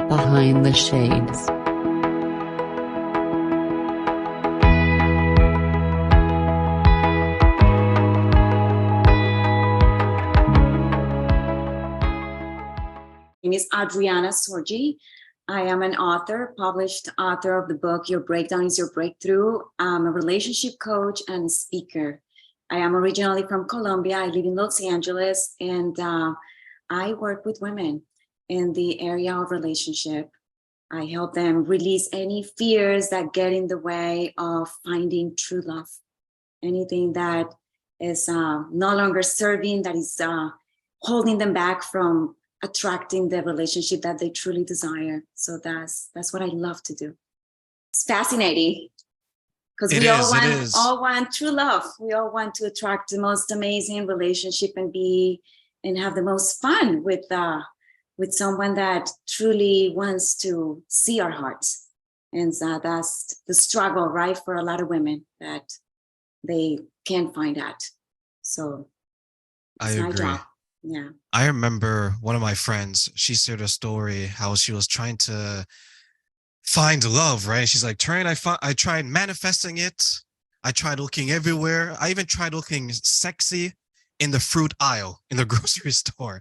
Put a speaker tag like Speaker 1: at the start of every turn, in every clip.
Speaker 1: Behind the Shades.
Speaker 2: My name is Adriana Sorgi. I am an author, published author of the book Your Breakdown is Your Breakthrough. I'm a relationship coach and speaker. I am originally from Colombia. I live in Los Angeles, and I work with women in the area of relationship. I help them release any fears that get in the way of finding true love. Anything that is no longer serving, that is holding them back from attracting the relationship that they truly desire. So that's what I love to do. It's fascinating because we all want true love. We all want to attract the most amazing relationship and have the most fun with someone that truly wants to see our hearts. And that's the struggle, right, for a lot of women, that they can't find that. So it's my job. Yeah.
Speaker 3: I remember one of my friends, she shared a story how she was trying to find love, right? She's like, I tried manifesting it. I tried looking everywhere. I even tried looking sexy in the fruit aisle in the grocery store,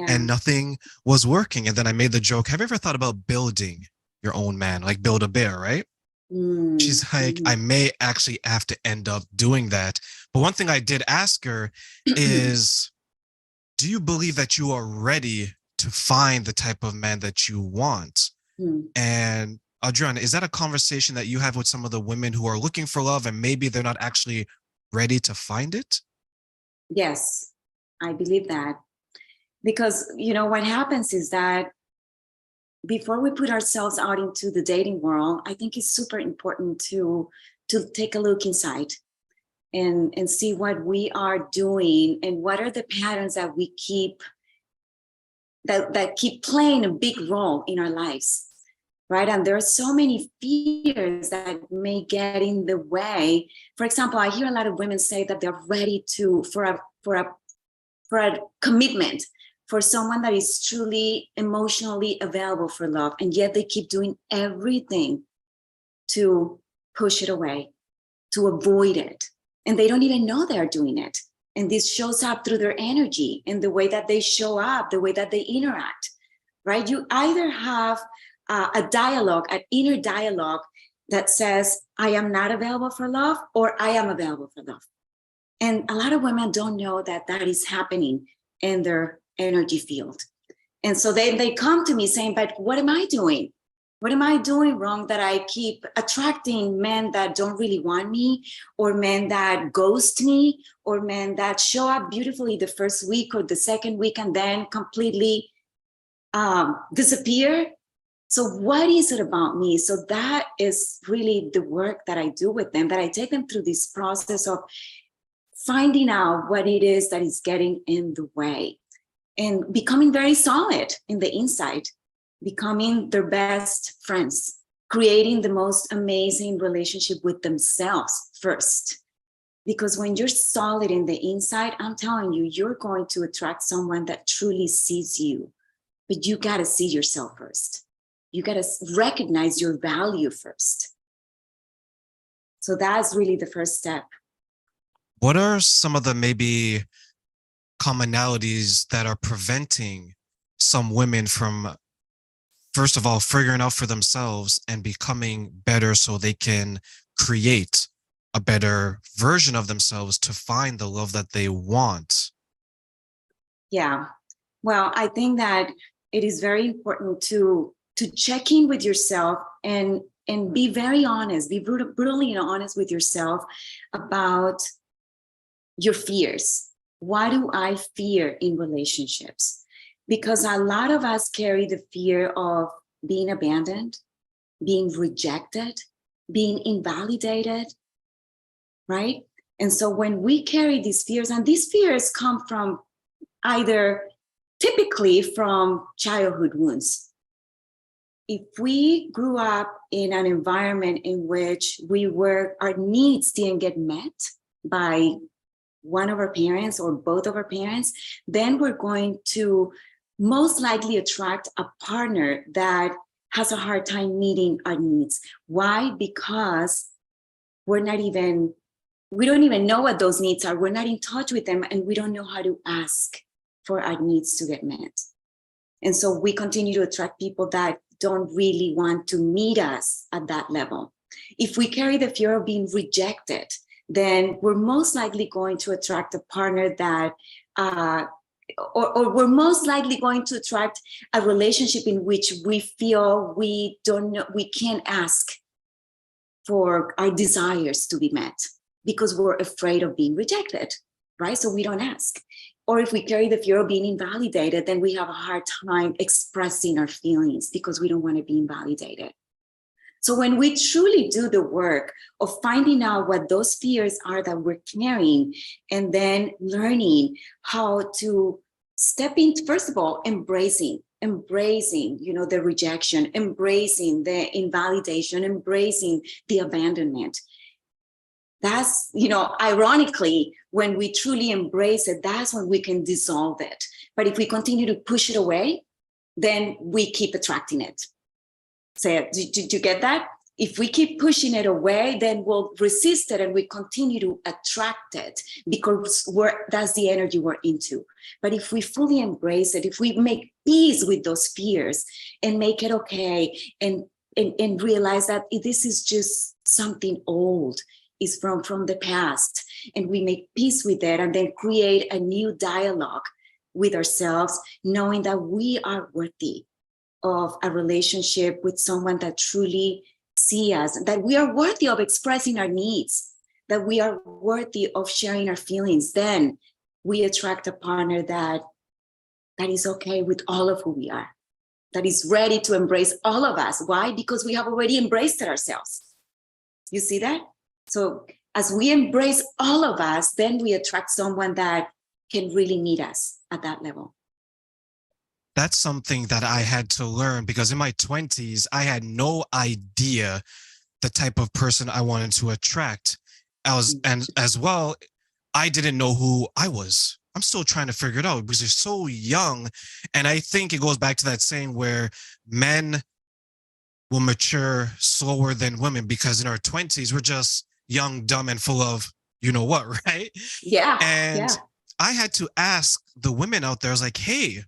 Speaker 3: and nothing was working. And then I made the joke, have you ever thought about building your own man, like build a bear, right? She's like, I may actually have to end up doing that. But one thing I did ask her is, do you believe that you are ready to find the type of man that you want? And Adriana, is that a conversation that you have with some of the women who are looking for love and maybe they're not actually ready to find it?
Speaker 2: Yes, I believe that. Because, what happens is that before we put ourselves out into the dating world, I think it's super important to take a look inside and see what we are doing and what are the patterns that we keep that keep playing a big role in our lives, right? And there are so many fears that may get in the way. For example, I hear a lot of women say that they're ready for a commitment, for someone that is truly emotionally available for love, and yet they keep doing everything to push it away, to avoid it. And they don't even know they're doing it. And this shows up through their energy and the way that they show up, the way that they interact, right? You either have a dialogue, an inner dialogue that says, I am not available for love, or I am available for love. And a lot of women don't know that that is happening in their energy field. And so they come to me saying, but what am I doing? What am I doing wrong that I keep attracting men that don't really want me, or men that ghost me, or men that show up beautifully the first week or the second week and then completely disappear? So what is it about me? So that is really the work that I do with them, that I take them through this process of finding out what it is that is getting in the way and becoming very solid in the inside, becoming their best friends, creating the most amazing relationship with themselves first. Because when you're solid in the inside, I'm telling you, you're going to attract someone that truly sees you. But you got to see yourself first. You got to recognize your value first. So that's really the first step.
Speaker 3: What are some of the maybe commonalities that are preventing some women from, first of all, figuring out for themselves and becoming better so they can create a better version of themselves to find the love that they want?
Speaker 2: Yeah. Well, I think that it is very important to check in with yourself and be very honest, be brutally honest with yourself about your fears. Why do I fear in relationships? Because a lot of us carry the fear of being abandoned, being rejected, being invalidated, right? And so when we carry these fears, and these fears come from either typically from childhood wounds. If we grew up in an environment in which our needs didn't get met by one of our parents or both of our parents, then we're going to most likely attract a partner that has a hard time meeting our needs. Why? Because we don't even know what those needs are. We're not in touch with them, and we don't know how to ask for our needs to get met. And so we continue to attract people that don't really want to meet us at that level. If we carry the fear of being rejected, then we're most likely going to attract a partner that, or we're most likely going to attract a relationship in which we feel we can't ask for our desires to be met because we're afraid of being rejected, right? So we don't ask. Or if we carry the fear of being invalidated, then we have a hard time expressing our feelings because we don't want to be invalidated. So when we truly do the work of finding out what those fears are that we're carrying, and then learning how to step into, first of all, embracing, the rejection, embracing the invalidation, embracing the abandonment. That's, ironically, when we truly embrace it, that's when we can dissolve it. But if we continue to push it away, then we keep attracting it. So did you get that? If we keep pushing it away, then we'll resist it and we continue to attract it because that's the energy we're into. But if we fully embrace it, if we make peace with those fears and make it okay and realize that this is just something old, is from the past, and we make peace with it and then create a new dialogue with ourselves, knowing that we are worthy of a relationship with someone that truly sees us, that we are worthy of expressing our needs, that we are worthy of sharing our feelings, then we attract a partner that is okay with all of who we are, that is ready to embrace all of us. Why? Because we have already embraced it ourselves. You see that? So as we embrace all of us, then we attract someone that can really meet us at that level.
Speaker 3: That's something that I had to learn because in my 20s, I had no idea the type of person I wanted to attract. And as well, I didn't know who I was. I'm still trying to figure it out because they're so young. And I think it goes back to that saying where men will mature slower than women because in our 20s, we're just young, dumb, and full of you know what, right?
Speaker 2: Yeah.
Speaker 3: And
Speaker 2: yeah.
Speaker 3: I had to ask the women out there, I was like, hey,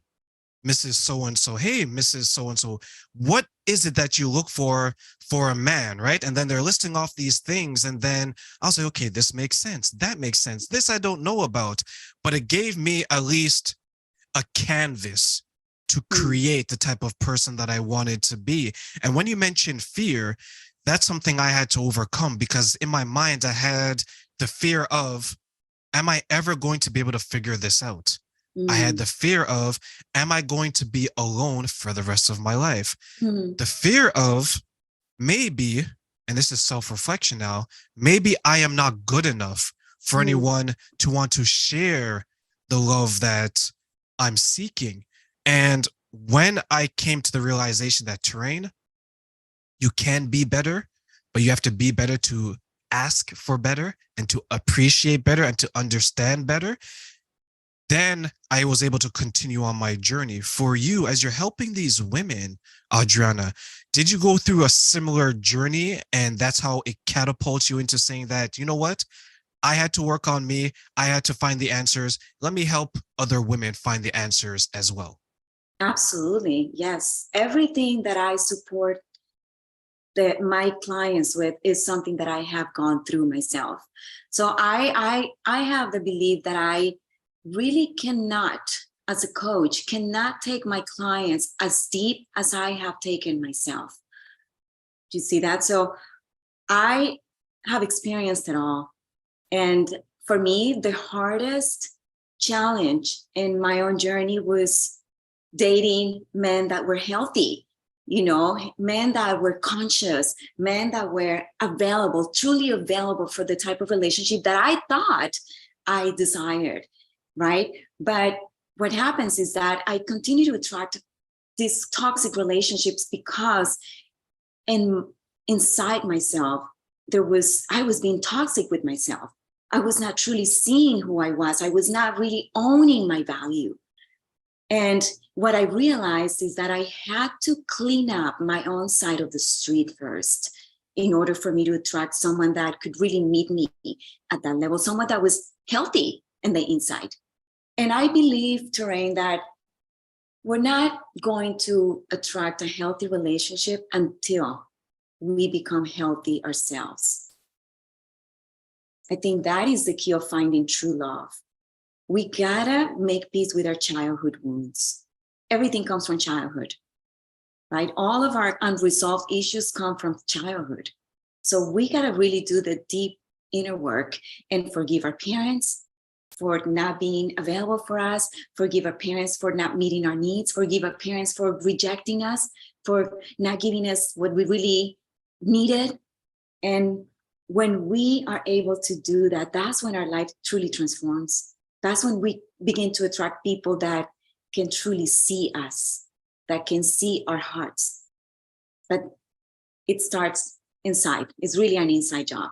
Speaker 3: Mrs. So-and-so, hey, Mrs. So-and-so, what is it that you look for a man, right? And then they're listing off these things. And then I'll say, okay, this makes sense. That makes sense. This I don't know about, but it gave me at least a canvas to create the type of person that I wanted to be. And when you mentioned fear, that's something I had to overcome because in my mind, I had the fear of, am I ever going to be able to figure this out? I had the fear of, am I going to be alone for the rest of my life? The fear of maybe, and this is self-reflection now, maybe I am not good enough for anyone to want to share the love that I'm seeking. And when I came to the realization that Terrain, you can be better, but you have to be better to ask for better and to appreciate better and to understand better, then I was able to continue on my journey. For you, as you're helping these women, Adriana, did you go through a similar journey and that's how it catapults you into saying that, you know what, I had to work on me, I had to find the answers, let me help other women find the answers as well?
Speaker 2: Absolutely, yes. Everything that I support my clients with is something that I have gone through myself. So I have the belief that I really cannot, as a coach, cannot take my clients as deep as I have taken myself. Do you see that? So I have experienced it all. And for me, the hardest challenge in my own journey was dating men that were healthy, men that were conscious, men that were available, truly available for the type of relationship that I thought I desired, right? But what happens is that I continue to attract these toxic relationships because inside myself, I was being toxic with myself. I was not truly seeing who I was. I was not really owning my value. And what I realized is that I had to clean up my own side of the street first in order for me to attract someone that could really meet me at that level, someone that was healthy in the inside. And I believe, Terrain, that we're not going to attract a healthy relationship until we become healthy ourselves. I think that is the key of finding true love. We gotta make peace with our childhood wounds. Everything comes from childhood, right? All of our unresolved issues come from childhood. So we gotta really do the deep inner work and forgive our parents for not being available for us, forgive our parents for not meeting our needs, forgive our parents for rejecting us, for not giving us what we really needed. And when we are able to do that, that's when our life truly transforms. That's when we begin to attract people that can truly see us, that can see our hearts. But it starts inside. It's really an inside job.